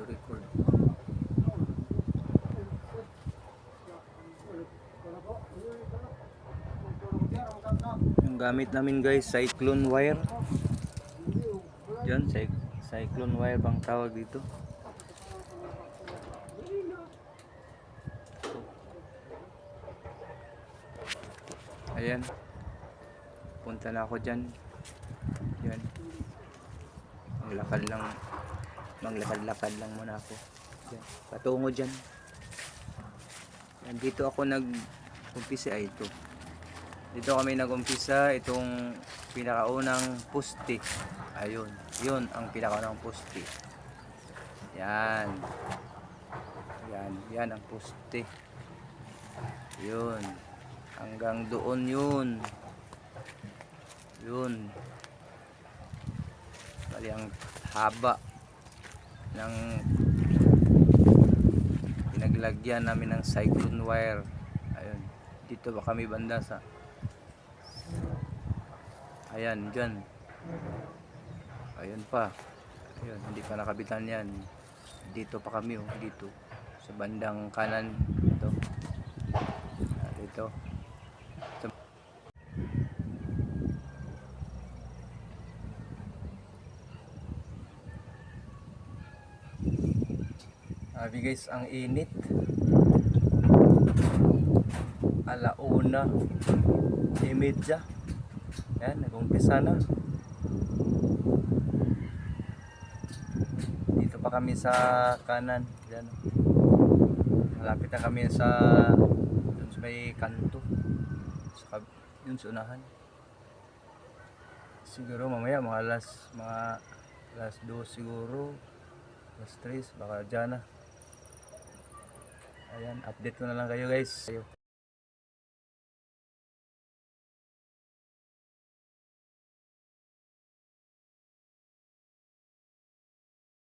to record. Yung gamit namin guys, cyclone wire. Yan, cyclone wire bang tawag dito. Ayan, punta na ako dyan. Yan, manglakad-lakad lang muna ako. Yan, patungo dyan. Yan, dito ako nag-umpisa. Ito, dito kami nag-umpisa. Itong pinakaunang poste, ayun, yun ang pinakaunang poste. Yan, yan ang poste. Yun, hanggang doon yun. Bali ang haba ng pinaglagyan namin ng cyclone wire. Ayun, dito ba kami banda sa, ayan, dyan. Ayun pa, ayun, hindi pa nakabitan yan. Dito pa kami, oh, dito sa bandang kanan. Dito sabi guys, ang init. Alauna imedya. Yan, nag-umpisa na. Dito pa kami sa kanan. Yan, malapit na kami sa dun sa may kanto, yun sa unahan. Siguro mamaya mga alas 2 siguro, alas 3 baka dyan na. Ayan, update ko na lang kayo guys.